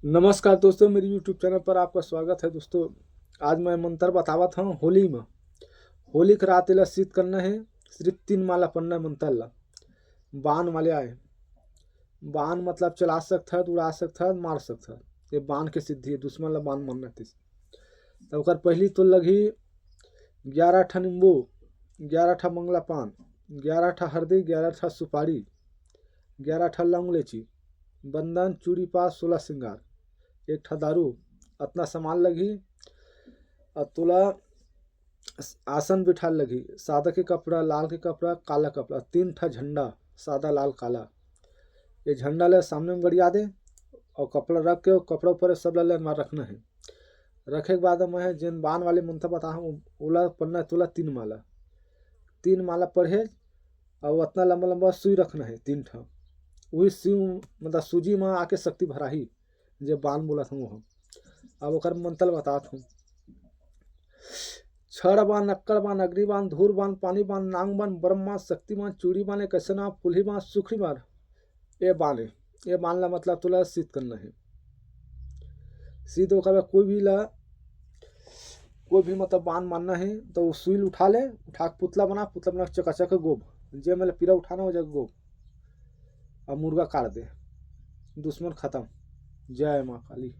नमस्कार दोस्तों, मेरे YouTube चैनल पर आपका स्वागत है। दोस्तों, आज मैं मंत्र बतावत हूँ होली में। होली के रात एला सिद्ध करना है। सिर्फ 3 माला पढ़ना है मंत्र ला। बाण वाले आए, बाण मतलब चला सकता है, उड़ा सकता है, मार सकता है। ये बाण के सिद्धि है, दुश्मन ला बाण मारना थी। तो ओकर पहली तो लगी 11 ठा नींबू, 11 ठा मंगला पान, 11 ठा हल्दी, 11 ठा सुपारी, 11 ठा लौंग इलायची, बंधन चूड़ी पास 16 श्रृंगार, 1 ठा दारू। अपना सामान लगी और तुला आसन बिठाल लगी। सादा के कपड़ा, लाल के कपड़ा, काला कपड़ा, 3 ठा झंडा, सादा लाल काला। ये झंडा ले सामने में गड़िया दे और कपड़ा रख के कपड़ा ऊपर सब ले मार रखना है। रखे के बाद मैं जिन बाण वाले मंत्र बता हूँ ओला पढ़ना है। तुला 3 माला, 3 माला पढ़े और उतना लंबा लंबा सुई रखना है 3 ठा। वही सुई मतलब सूजी में आके शक्ति भराही जो बाण बोला था वो। अब ओकर मंत्र बतात हूँ। छड़ बान, नक्कड़ बान, अग्नि बान, धूर बान, पानी बान, नांग बान, ब्रह्म बान, शक्ति बान, चूड़ी बान, कैसे ना पुलही बान, सुखरी बान। ये बान है। ये बान ला मतलब तुला सिद्ध करना है। सिद्ध होकर कोई भी मतलब बान मानना है तो सुई उठा ले, उठा के पुतला बना चकाचक गोब जे मतलब पीरा उठाना हो जाए गोब और मुर्गा काट दे। दुश्मन खत्म। जय माँ काली।